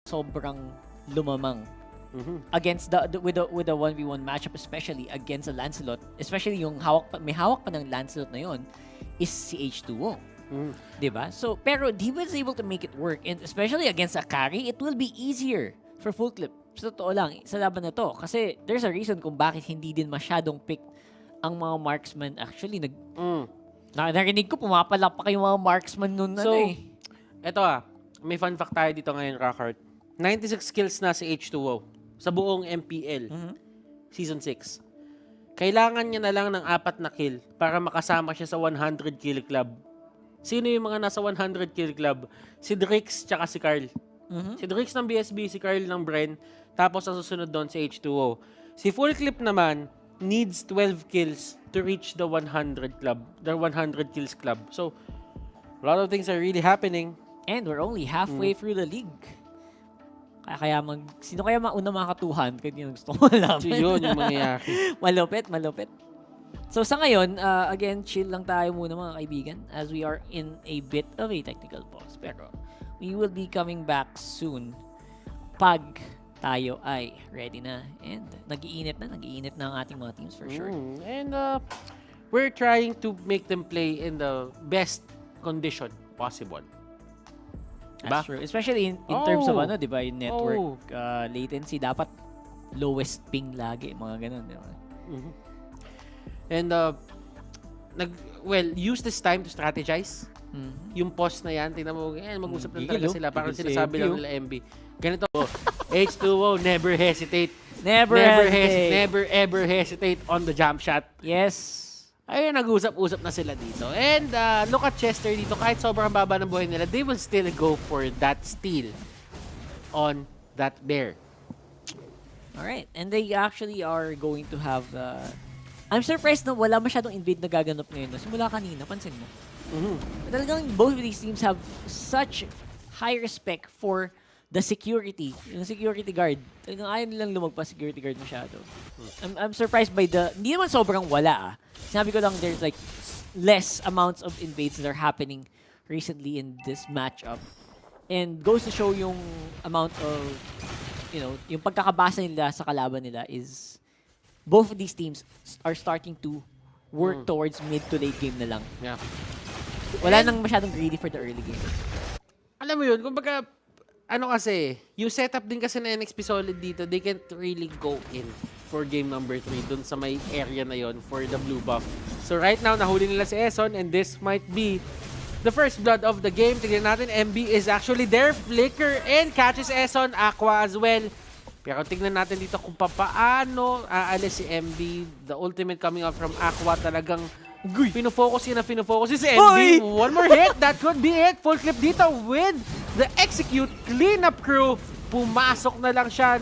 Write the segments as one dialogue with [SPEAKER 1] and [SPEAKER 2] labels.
[SPEAKER 1] sobrang lumamang against with the 1v1 matchup, especially against a Lancelot, especially yung may hawak pa ng Lancelot na yon is si H2O. Diba? So, pero he was able to make it work, and especially against a carry, it will be easier for Full Clip. Sa totoo lang, sa laban na to. Kasi there's a reason kung bakit hindi din masyadong pick ang mga marksman. Actually, narinig ko, pumapalak pa yung mga marksman nun.
[SPEAKER 2] So, eto may fun fact tayo dito ngayon, Rockheart. 96 kills na si H2O sa buong MPL Season 6. Kailangan niya na lang ng 4 na kill para makasama siya sa 100 kill club. Sino yung mga nasa 100 kill club? Si Drix tsaka si Carl. Si Drix ng BSB, si Carl ng Bren, tapos ang susunod doon si H2O. Si Full Clip naman needs 12 kills to reach the 100 club, the 100 kills club. So, a lot of things are really happening.
[SPEAKER 1] And we're only halfway through the league. Sino kaya mauna makatuhan? Kaya yung gusto ko malaman.
[SPEAKER 2] So, yun yung mangyayari.
[SPEAKER 1] malupit. So sa ngayon, again, chill lang tayo muna mga kaibigan as we are in a bit of a technical pause. Pero we will be coming back soon pag tayo ay ready na. And nag-iinit na ang ating mga teams for sure.
[SPEAKER 2] And we're trying to make them play in the best condition possible.
[SPEAKER 1] That's true. Especially in terms of diba, yung network latency, dapat lowest ping lagi, mga ganun, diba?
[SPEAKER 2] And use this time to strategize. Yung pause na yan, tingnan mo, mag-usap lang talaga sila. Parang sinasabi lang nila MB. Ganito, H2O, never hesitate. Never ever hesitate on the jump shot.
[SPEAKER 1] Yes.
[SPEAKER 2] Ayun, nag-usap-usap na sila dito. And look at Chester dito. Kahit sobrang baba ng buhay nila, they will still go for that steal on that bear.
[SPEAKER 1] Alright. And they actually are going to have... I'm surprised na wala masyadong invade na gaganap ngayon. Simula kanina, pansin mo. Talagang both of these teams have such high respect for the security. Yung security guard. Talagang ayaw nilang lumagpas security guard masyado. I'm surprised by hindi naman sobrang wala. Sinabi ko lang there's like less amounts of invades that are happening recently in this matchup. And goes to show yung amount of, yung pagkakabasa nila sa kalaban nila is both of these teams are starting to work towards mid to late game na lang.
[SPEAKER 2] Yeah.
[SPEAKER 1] Wala nang masyadong greedy for the early game.
[SPEAKER 2] Alam mo yun, kumbaga, kasi, yung setup din kasi na NXPSOLID dito, they can't really go in for game number 3 dun sa may area na yon for the blue buff. So right now, nahuli nila si Eson and this might be the first blood of the game. Tignan natin, MB is actually there. Flicker and catches Eson. Aqua as well. Pero tignan natin dito kung paano aalis si MB. The ultimate coming out from Aqua talagang pinofocus si MB. One more hit, that could be it. Full Clip dito with the execute cleanup crew. Pumasok na lang siya.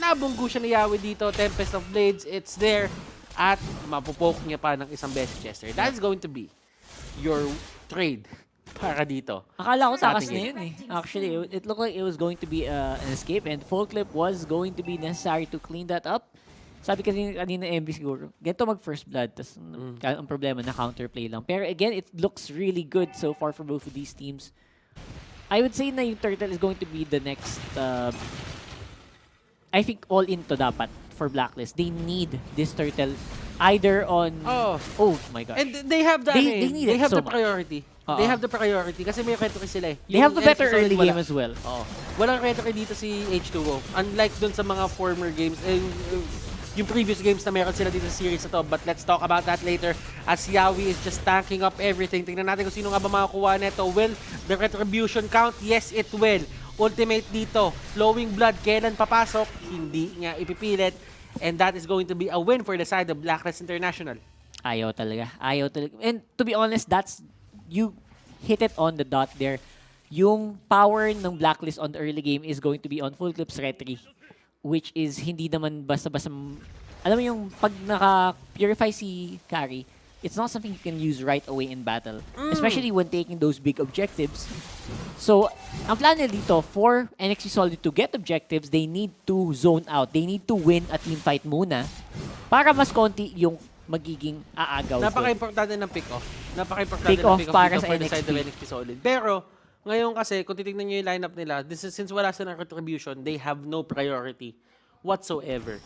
[SPEAKER 2] Nabunggo siya ni Yawi dito. Tempest of Blades, it's there. At mapupoke niya pa ng isang best Chester. That is going to be your trade para dito.
[SPEAKER 1] Akala ko takas na yun eh. Actually, it looked like it was going to be an escape and Full Clip was going to be necessary to clean that up. Sabi kasi kanina MB siguro, ganito mag first blood, tas ang problema na counterplay lang. Pero again, it looks really good so far for both of these teams. I would say na yung Turtle is going to be the next, I think all into dapat for Blacklist. They need this Turtle either on... Oh my gosh.
[SPEAKER 2] And they have the,
[SPEAKER 1] they have
[SPEAKER 2] the priority. They have the priority kasi may retry sila eh.
[SPEAKER 1] They have the better early game as well.
[SPEAKER 2] Walang retry dito si H2O. Unlike dun sa mga former games, yung previous games na meron sila dito sa series na to. But let's talk about that later as Yawi is just tanking up everything. Tingnan natin kung sino nga ba makakuha neto. Will the retribution count? Yes, it will. Ultimate dito. Flowing blood. Kailan papasok? Hindi nga ipipilit. And that is going to be a win for the side of Blacklist International.
[SPEAKER 1] Ayaw talaga. And to be honest, you hit it on the dot there. Yung power ng Blacklist on the early game is going to be on Full Clip's retry, which is hindi naman basta-basta. Alam mo yung pag naka-purify si carry, it's not something you can use right away in battle, especially when taking those big objectives. So, ang plan nila dito, for NXPSOLID to get objectives, they need to zone out. They need to win a team fight muna para mas konti yung magiging aagaw.
[SPEAKER 2] Napaka-importante ng pick-off. Napaka-importante ng
[SPEAKER 1] pick-off
[SPEAKER 2] pick-off
[SPEAKER 1] para
[SPEAKER 2] dito
[SPEAKER 1] sa
[SPEAKER 2] for the side of NXPSOLID. Pero, Ngayon kasi, kung titignan nyo yung lineup nila, since wala silang retribution, they have no priority whatsoever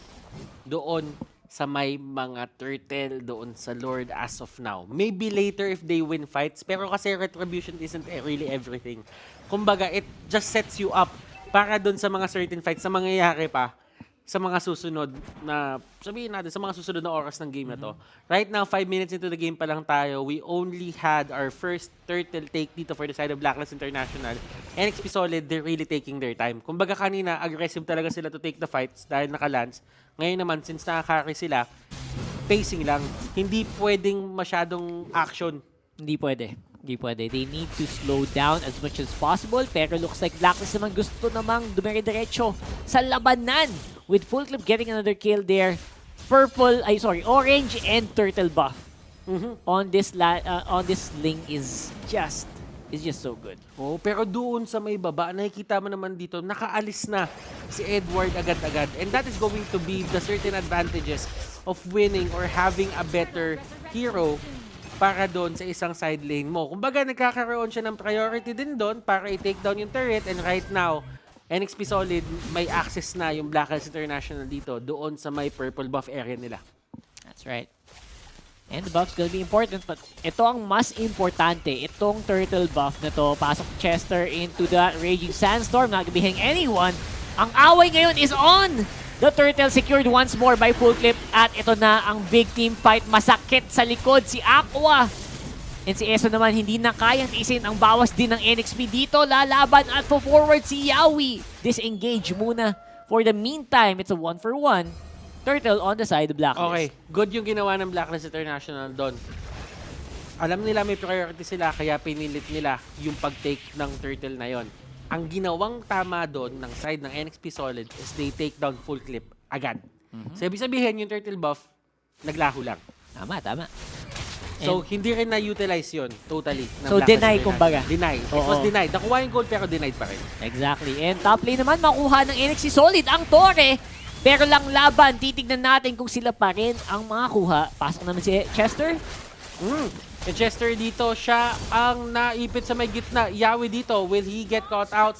[SPEAKER 2] doon sa may mga turtle, doon sa Lord as of now. Maybe later if they win fights, pero kasi retribution isn't really everything. Kumbaga, it just sets you up para doon sa mga certain fights na mangyayari pa sa mga susunod na, sabihin natin, sa mga susunod na oras ng game na to. Right now, 5 minutes into the game pa lang tayo, we only had our first turtle take dito for the side of Blacklist International. NXPSOLID, they're really taking their time. Kumbaga kanina, aggressive talaga sila to take the fights dahil naka-lance. Ngayon naman, since nakaka-carry sila, pacing lang. Hindi pwedeng masyadong action.
[SPEAKER 1] Hindi pwede. Hindi pwede. They need to slow down as much as possible. Pero looks like Blacklist naman gusto namang dumire-diretso sa labanan. With Full Clip getting another kill there. Orange and turtle buff on this link is just so good.
[SPEAKER 2] Oh, pero doon sa may baba, nakikita mo naman dito, nakaalis na si Edward agad-agad. And that is going to be the certain advantages of winning or having a better hero para doon sa isang side lane mo. Kumbaga, nagkakaroon siya ng priority din doon para i-take down yung turret. And right now, NXPSOLID, may access na yung Blacklist International dito doon sa may purple buff area nila.
[SPEAKER 1] That's right. And the buff's gonna be important, but ito ang mas importante. Itong turtle buff na to, pasok Chester into the Raging Sandstorm, not gonna be hitting anyone. Ang away ngayon is on! The turtle secured once more by Full Clip, at ito na ang big team fight. Masakit sa likod si Aqua. And si Eso naman hindi na kayang tiisin ang bawas din ng NXP dito. Lalaban at forward si Yawi. Disengage muna. For the meantime, it's a 1-for-1. Turtle on the side of Blacklist.
[SPEAKER 2] Okay, good yung ginawa ng Blacklist International doon. Alam nila may priority sila, kaya pinilit nila yung pag-take ng turtle na yon. Ang ginawang tama doon ng side ng NXPSOLID is they take down Full Clip agad. So, ibig sabihin, yung turtle buff, naglaho lang.
[SPEAKER 1] Tama.
[SPEAKER 2] So, hindi rin na-utilize yun totally.
[SPEAKER 1] So, deny kumbaga.
[SPEAKER 2] Deny. It was denied. Nakuha yung gold pero denied pa rin.
[SPEAKER 1] Exactly. And top lane naman, makuha ng NXPSOLID ang Torre. Pero lang laban, titignan natin kung sila pa rin ang mga kuha. Pasok naman si Chester.
[SPEAKER 2] Si Chester dito, siya ang naipit sa may gitna. Yawi dito, will he get caught out?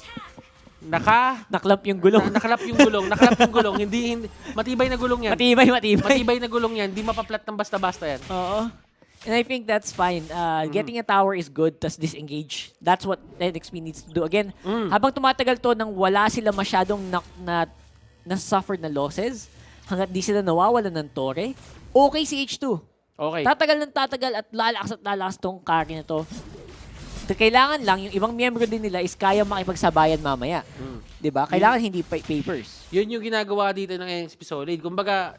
[SPEAKER 1] Naklap yung gulong.
[SPEAKER 2] Nakalap yung gulong. Nakalap yung gulong. Hindi, matibay na gulong yan.
[SPEAKER 1] Matibay.
[SPEAKER 2] Matibay na gulong yan. Hindi mapaplat ng basta-basta yan.
[SPEAKER 1] Oo. And I think that's fine. Getting a tower is good, tas disengage. That's what NXP needs to do. Again, habang tumatagal to nang wala sila masyadong na-suffer na losses, hanggat di sila nawawalan ng Torre, okay si H2.
[SPEAKER 2] Okay.
[SPEAKER 1] Tatagal at lalakas tong carry na to. Kailangan lang, yung ibang miyembro din nila is kaya makipagsabayan mamaya. Diba? Kailangan hindi papers.
[SPEAKER 2] Yun yung ginagawa dito ng NXPSOLID. Kumbaga,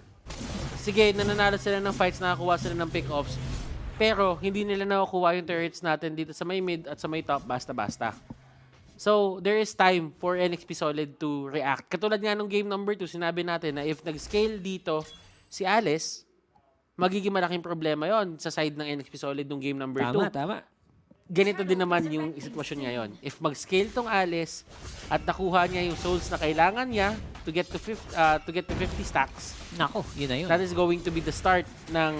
[SPEAKER 2] sige, nananalo sila ng fights, nakakuha sila ng pick-offs, pero hindi nila nakukuha yung turrets natin dito sa may mid at sa may top basta-basta. So, there is time for NXPSOLID to react. Katulad nga nung game number 2, sinabi natin na if nag-scale dito si Alice, magiging malaking problema yon sa side ng NXPSOLID nung game number 2.
[SPEAKER 1] Tama.
[SPEAKER 2] Ganito din naman yung sitwasyon ngayon. If mag-scale tong Alice at nakuha niya yung souls na kailangan niya to get to 50 stacks,
[SPEAKER 1] nako, yun na yun.
[SPEAKER 2] that is going to be the start ng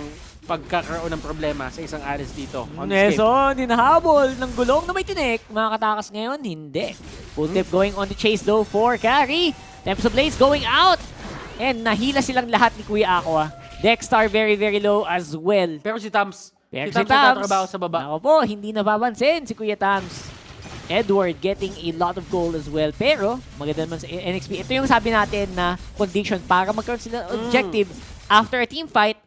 [SPEAKER 2] pagkakaroon ng problema sa isang Alice dito.
[SPEAKER 1] Neson, hinahabol ng gulong na may tinik. Makakatakas ngayon, hindi. Full Clip going on the chase though for carry. Tempest of Blades going out. And nahila silang lahat ni Kuya Aqua. Dexstar very low as well.
[SPEAKER 2] Pero si Tams
[SPEAKER 1] nagtatrabaho
[SPEAKER 2] sa baba.
[SPEAKER 1] Ako po, hindi napapansin si Kuya Tams. Edward getting a lot of gold as well. Pero, maganda naman sa NXP. Ito yung sabi natin na condition para magkaroon sila objective after a team fight.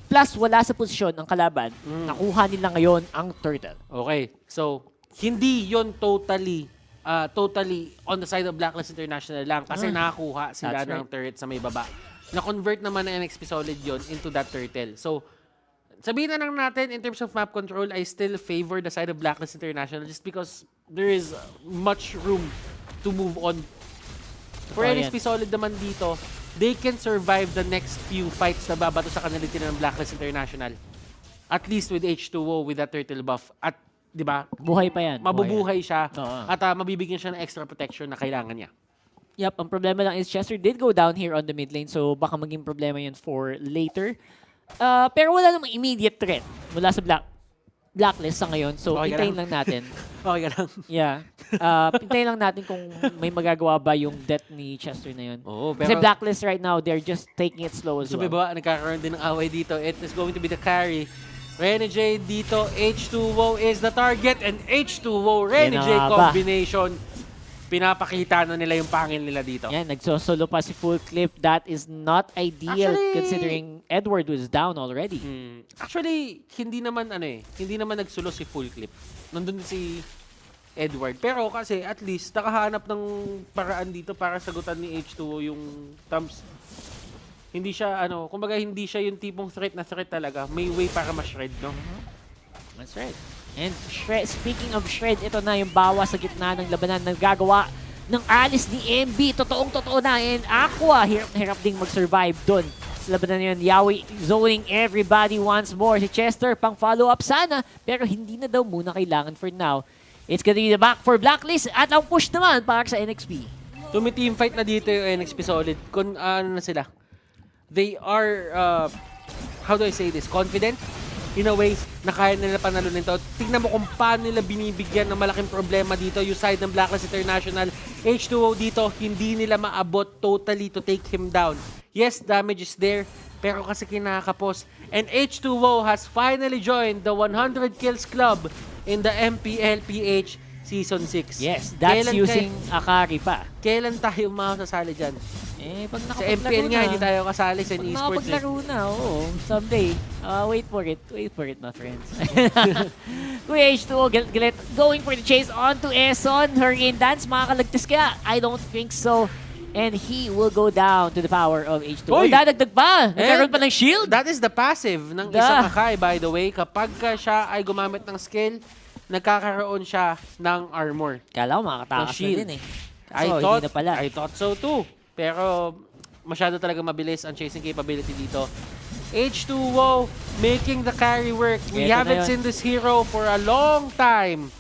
[SPEAKER 1] Plus, wala sa posisyon ang kalaban. Nakuha nila ngayon ang turtle.
[SPEAKER 2] Okay. So, hindi yon totally on the side of Blacklist International lang kasi nakakuha sila ng turret sa may baba. Na-convert naman ng NXPSOLID yon into that turtle. So, sabihin na lang natin, in terms of map control, I still favor the side of Blacklist International just because there is much room to move on. For NXPSOLID naman dito, they can survive the next few fights na babato sa kanila din ng Blacklist International. At least with H2O, with that turtle buff. At, di ba?
[SPEAKER 1] Buhay pa yan.
[SPEAKER 2] Mabubuhay siya.
[SPEAKER 1] Oo.
[SPEAKER 2] At mabibigyan siya ng extra protection na kailangan niya.
[SPEAKER 1] Yep, ang problema lang is Chester did go down here on the mid lane, so baka maging problema yun for later. Pero wala namang immediate threat mula sa Blacklist sa ngayon, so hintayin lang natin.
[SPEAKER 2] Okay ka lang.
[SPEAKER 1] Yeah. Pintayin lang natin kung may magagawa ba yung death ni Chester na yun.
[SPEAKER 2] Oo,
[SPEAKER 1] Kasi
[SPEAKER 2] pero
[SPEAKER 1] Blacklist right now, they're just taking it slow as
[SPEAKER 2] so
[SPEAKER 1] well.
[SPEAKER 2] ba, nagkakaroon din ng away dito. It is going to be the carry. Renegade dito, H2O is the target, and H2O Renegade
[SPEAKER 1] Yan na nga ba?
[SPEAKER 2] combination. Pinapakita na nila yung pangil nila dito.
[SPEAKER 1] Yan, nagsosolo pa si Full Clip. That is not ideal
[SPEAKER 2] Actually,
[SPEAKER 1] considering Edward was down already.
[SPEAKER 2] Actually, hindi naman hindi naman nagsulo si Full Clip. Nandun si Edward. Pero kasi at least nakahanap ng paraan dito para sagutan ni H2O yung thumbs. Hindi siya kumbaga hindi siya yung tipong threat na threat talaga. May way para ma-shred, no?
[SPEAKER 1] That's right. And speaking of shred, ito na yung bawa sa gitna ng labanan na gagawa ng alis ni MB. Totoong-totoo na. And Aqua, hirap na hirap ding mag-survive dun. Sa labanan na yun, Yawi zoning everybody once more. Si Chester, pang follow-up sana. Pero hindi na daw muna kailangan for now. It's gonna be the back for Blacklist. At ang push naman para sa NXP.
[SPEAKER 2] Tumi-team fight na dito yung NXPSOLID. Kung ano na sila. They are, how do I say this? Confident? In a way, na kaya nila panalunin to. Tingnan mo kung paano nila binibigyan ng malaking problema dito. Yung side ng Blacklist International. H2O dito, hindi nila maabot totally to take him down. Yes, damage is there, pero kasi kinakapos. And H2O has finally joined the 100 kills club in the MPLPH Season 6.
[SPEAKER 1] Yes, that's using Akari pa.
[SPEAKER 2] Kailan tayo makasasali dyan?
[SPEAKER 1] Pag
[SPEAKER 2] Sa MPL nga, hindi tayo kasali sa
[SPEAKER 1] Pag
[SPEAKER 2] esports.
[SPEAKER 1] nakapaglaro na, oo. Someday. Wait for it. Wait for it, my friends. Kuya H2O, galit. Going for the chase onto Eson. Hurricane Dance, makakalagtas kaya? I don't think so. And he will go down to the power of H2O.
[SPEAKER 2] Oy!
[SPEAKER 1] Dadagdag pa! Nagkaroon pa ng shield!
[SPEAKER 2] That is the passive ng isang Akai, by the way. Kapag siya ay gumamit ng skill, nagkakaroon siya ng armor.
[SPEAKER 1] Kala ko makakatakas na
[SPEAKER 2] shield.
[SPEAKER 1] din eh. Kaso, hindi na pala.
[SPEAKER 2] I thought so too. Pero masyado talaga mabilis ang chasing capability dito. H2O making the carry work. We
[SPEAKER 1] Ito
[SPEAKER 2] haven't seen this hero for a long time.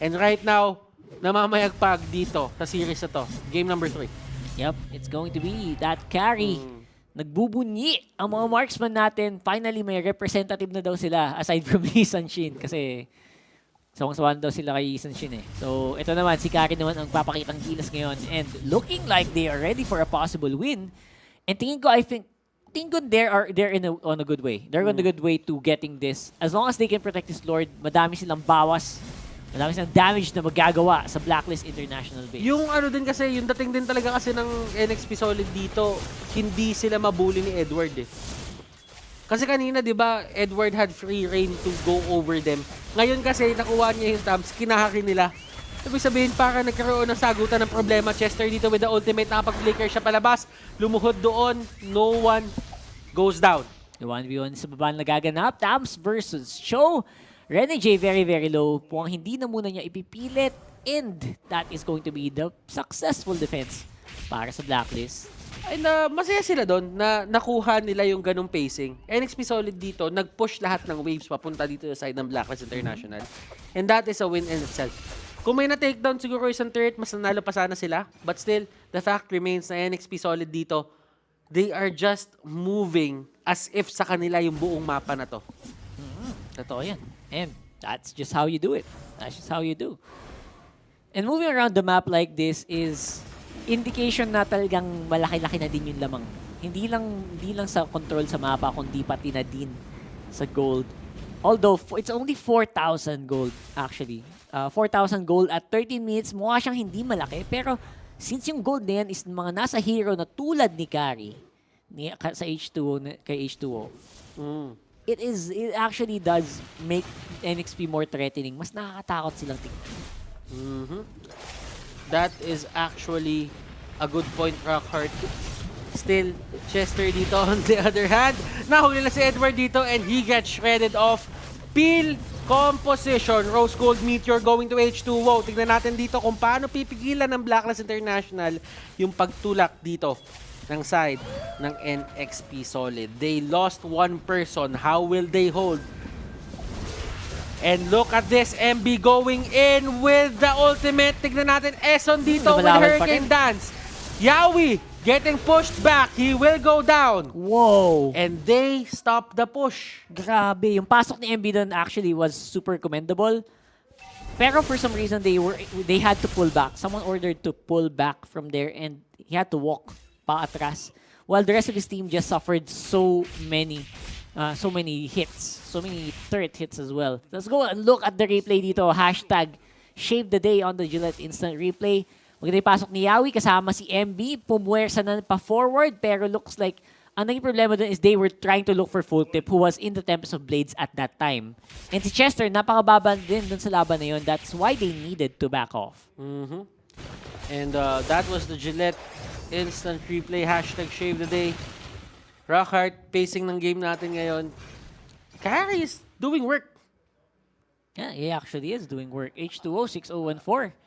[SPEAKER 2] And right now, namamayagpag dito sa series na to. Game number 3.
[SPEAKER 1] Yep, it's going to be that carry. Nagbubunyi ang mga marksman natin. Finally, may representative na daw sila aside from Lee Sanshin. Kasi sawang-sawan daw sila kay Sanshin eh. So, ito naman, si Kari naman ang papakitang gilas ngayon. And looking like they are ready for a possible win. And tingin ko, they're on a good way. They're on a good way to getting this. As long as they can protect this Lord, madami silang bawas. Madami silang damage na magagawa sa Blacklist International base.
[SPEAKER 2] Yung din kasi, yung dating din talaga kasi ng NXPSOLID dito, hindi sila mabuli ni Edward eh. Kasi kanina, di ba, Edward had free reign to go over them. Ngayon kasi, nakuha niya yung tabs, kinahaki nila. Ibig sabihin, para nagkaroon ng sagutan ng problema, Chester dito with the ultimate, nakapag-flicker siya palabas, lumuhod doon, no one goes down.
[SPEAKER 1] The 1v1 sa baba na nagaganap, Tams versus Show. Renegade very, very low. Mukhang hindi na muna niya ipipilit. And that is going to be the successful defense para sa Blacklist.
[SPEAKER 2] Ay masaya sila doon na nakuha nila yung ganong pacing. NXPSOLID dito, nag-push lahat ng waves papunta dito sa side ng Blacklist International. And that is a win in itself. Kung may na-takedown siguro isang turret, mas nanalo pa sana sila. But still, the fact remains na NXPSOLID dito, they are just moving as if sa kanila yung buong mapa na to.
[SPEAKER 1] Totoo yan. And that's just how you do it. That's just how you do. And moving around the map like this is indication na talagang malaki-laki na din yung lamang. Hindi lang sa control sa mapa, kundi pati na din sa gold. Although, it's only 4,000 gold, actually. 4,000 gold at 13 minutes, mukha siyang hindi malaki. Pero, since yung gold na yan is mga nasa hero na tulad ni Kari, sa H2O, kay H2O, it actually does make NXP more threatening. Mas nakakatakot silang tingnan.
[SPEAKER 2] That is actually a good point, Rockheart. Still, Chester dito on the other hand. Nahuli na si Edward dito and he gets shredded off. Peel composition. Rose Gold Meteor going to H2O. Tignan natin dito kung paano pipigilan ng Blacklist International yung pagtulak dito ng side ng NXPSOLID. They lost one person. How will they hold? And look at this, MB going in with the ultimate. Tignan natin, Eson dito with Hurricane Dance. Yawi getting pushed back. He will go down.
[SPEAKER 1] Whoa!
[SPEAKER 2] And they stop the push.
[SPEAKER 1] Grabe. Yung pasok ni MB doon actually was super commendable. Pero for some reason, they had to pull back. Someone ordered to pull back from there and he had to walk pa atras. While the rest of his team just suffered so many hits. So many turret hits as well. Let's go and look at the replay dito. Hashtag Shave the Day on the Gillette Instant Replay. Maganda yung pasok ni Yawi kasama si MB. Pumuwersa na pa-forward pero looks like ang naging problema dun is they were trying to look for Full Clip who was in the Tempest of Blades at that time. And si Chester, napakababa din dun sa laban na yun. That's why they needed to back off.
[SPEAKER 2] And that was the Gillette Instant Replay. Hashtag Shave the Day. Rockhart, pacing ng game natin ngayon. Carry is doing work.
[SPEAKER 1] Yeah, he actually is doing work. H2O, 6-0-1-4.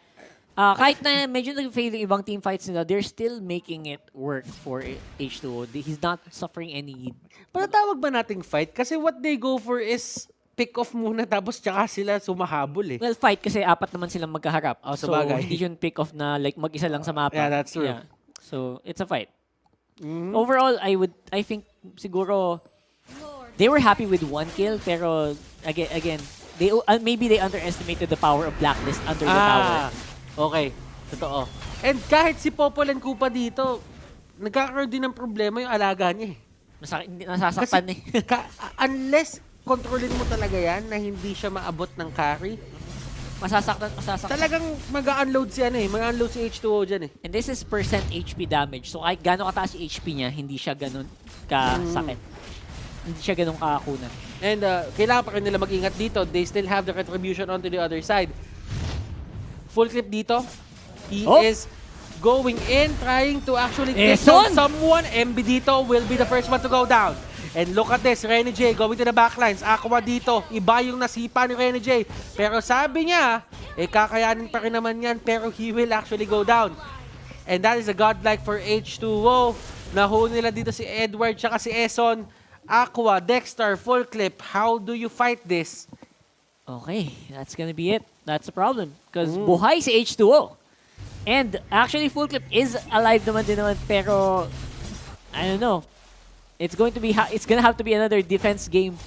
[SPEAKER 1] Kahit na medyo nag-fail yung ibang team fights nila, they're still making it work for H2O. He's not suffering any...
[SPEAKER 2] Patatawag ba nating fight? Kasi what they go for is pick off muna tapos tsaka sila sumahabol eh.
[SPEAKER 1] Well, fight kasi apat naman silang magkaharap.
[SPEAKER 2] Oh,
[SPEAKER 1] so,
[SPEAKER 2] sabagay.
[SPEAKER 1] hindi yun pick off na like mag-isa lang sa mapa.
[SPEAKER 2] Yeah, that's true.
[SPEAKER 1] Yeah. So, it's a fight. Overall, I think siguro they were happy with 1 kill pero again they maybe they underestimated the power of Blacklist under the tower.
[SPEAKER 2] Okay. Totoo. And kahit si Popol and Kupa dito, nagkakaroon din ng problema yung alaga niya eh.
[SPEAKER 1] Nasasaktan eh.
[SPEAKER 2] Unless kontrolin mo talaga yan na hindi siya maabot ng carry,
[SPEAKER 1] Masasaktan.
[SPEAKER 2] talagang mag-unload si mag-unload si H2O dyan eh.
[SPEAKER 1] And this is percent HP damage. So kahit gano'ng kataas yung HP niya, hindi siya ganun kasakit. Hindi siya ganun kakakunan.
[SPEAKER 2] And kailangan pa rin nila mag-ingat dito. They still have the retribution onto the other side. Full clip dito. He is going in, trying to actually kick down someone. MB dito will be the first one to go down. And look at this, Rene J going to the backlines. Aqua dito, iba yung nasipa ni Rene J. Pero sabi niya, kakayanin pa rin naman yan, pero he will actually go down. And that is a godlike for H2O. Nahuli nila dito si Edward tsaka si Eson. Aqua, Dexter, full clip. How do you fight this?
[SPEAKER 1] Okay, that's gonna be it. That's the problem. Because buhay si H2O. And actually, Full Clip is alive naman din naman, pero I don't know. It's gonna have to be another defense game.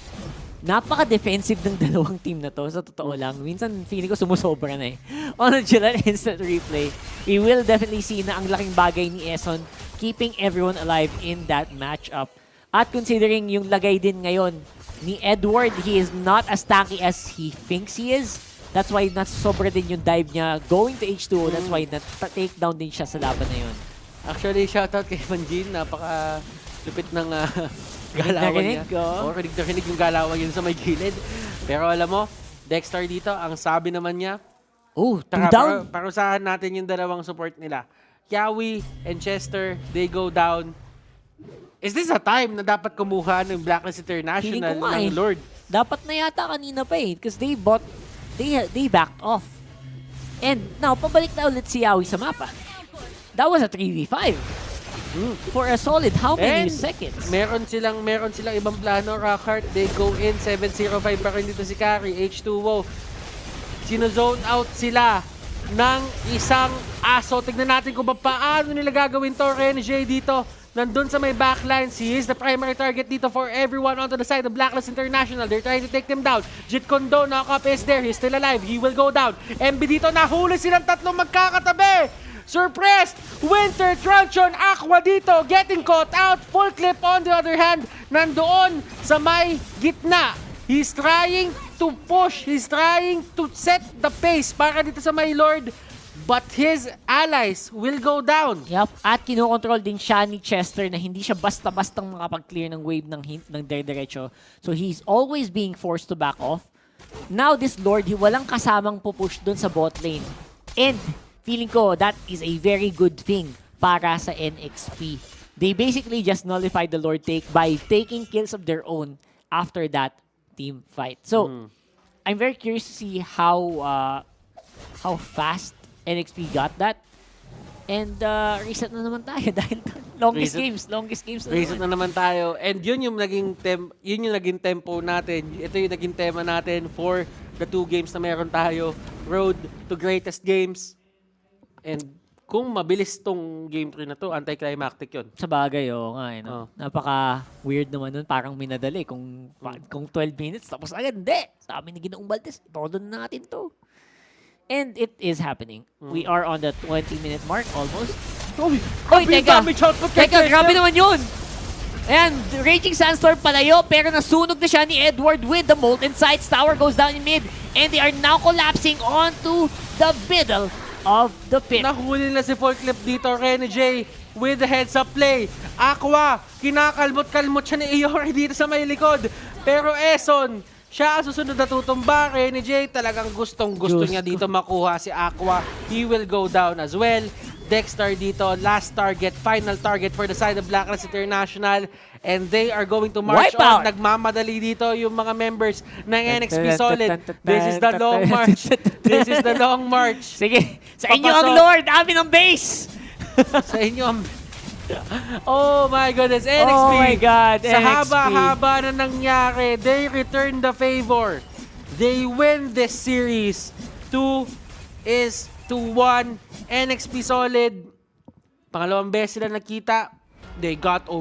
[SPEAKER 1] Napaka-defensive ng dalawang team na to, sa totoo lang. Minsan, feeling ko sumusobra na eh. On a Gillette Instant Replay, we will definitely see na ang laking bagay ni Eson keeping everyone alive in that matchup. At considering yung lagay din ngayon ni Edward, he is not as tanky as he thinks he is. That's why sobra din yung dive niya going to H2O. That's why take down din siya sa laban na yun.
[SPEAKER 2] Actually, shoutout kay Manjin. Napaka-lupit ng galawan niya. Rinig na rinig yung galawan yun sa may gilid. Pero alam mo, Dexter dito, ang sabi naman niya,
[SPEAKER 1] down.
[SPEAKER 2] Parusahan natin yung dalawang support nila. Yawi and Chester, they go down. Is this a time na dapat kumuha ng Blacklist International ng Lord?
[SPEAKER 1] Dapat na yata kanina pa eh. Because they backed off. And now, pabalik na ulit si Yawi sa mapa. That was a 3v5. For a solid how many seconds?
[SPEAKER 2] Meron silang ibang plano, Rockhart. They go in, 7-0-5 pa rin dito si Carry, H2O. Sino-zone out sila ng isang aso. Tignan natin kung paano nila gagawin to. RNJ dito. Nandun sa may backlines, he is the primary target dito for everyone onto the side of Blacklist International. They're trying to take them down. Jit Kondo, knock-up is there. He's still alive. He will go down. MB dito, nahuli silang tatlong magkakatabi. Surprised! Winter Truncheon, Aqua dito, getting caught out. Full clip on the other hand, nandoon sa may gitna. He's trying to push. He's trying to set the pace para dito sa may Lord. But his allies will go down.
[SPEAKER 1] Yup. At kinokontrol din siya ni Chester na hindi siya basta-bastang makapag-clear ng wave ng dire-diretso. So he's always being forced to back off. Now this Lord, walang kasamang pupush dun sa bot lane. And feeling ko that is a very good thing para sa NXP. They basically just nullified the Lord take by taking kills of their own after that team fight. So I'm very curious to see how fast NXP got that. And reset na naman tayo dahil longest games na
[SPEAKER 2] reset na naman tayo. And yun yung naging tempo natin. Ito yung naging tema natin for the 2 games na meron tayo. Road to greatest games. And kung mabilis tong game 3 na to, anticlimactic yun.
[SPEAKER 1] Sa bagay, no? Napaka-weird naman nun. Parang minadali. Kung 12 minutes, tapos agad, hindi. Sabi ni Ginoong Valdez, todo na natin to. And it is happening. We are on the 20-minute mark almost.
[SPEAKER 2] Uy,
[SPEAKER 1] Oy, teka.
[SPEAKER 2] damage output kay
[SPEAKER 1] Teka,
[SPEAKER 2] Chester.
[SPEAKER 1] grabe naman yun. Ayan, Raging Sandstorm palayo, pero nasunog na siya ni Edward with the Molten Sights. Tower goes down in mid, and they are now collapsing onto the middle of the pit.
[SPEAKER 2] Nahuli na si Full Clip dito, Rene J with the heads up play. Aqua, kinakalmot-kalmot siya ni Iori dito sa may likod. Pero Eson, siya ang susunod na tutumba. Rene J talagang gustong-gusto niya dito makuha si Aqua. He will go down as well. Dexter dito, last target, final target for the side of Blacklist International. And they are going to march on. Nagmamadali dito yung mga members ng NXPSOLID. This is the long march. This is the long march.
[SPEAKER 1] Sige, sa inyo ang Lord, amin ang base.
[SPEAKER 2] Sa inyo ang... Oh my goodness, NXP.
[SPEAKER 1] Oh my God,
[SPEAKER 2] Sa
[SPEAKER 1] NXP.
[SPEAKER 2] haba-haba na nangyari, they return the favor. They win this series. 2-1. NXPSOLID. Pangalawang beses sila nakita. They got over.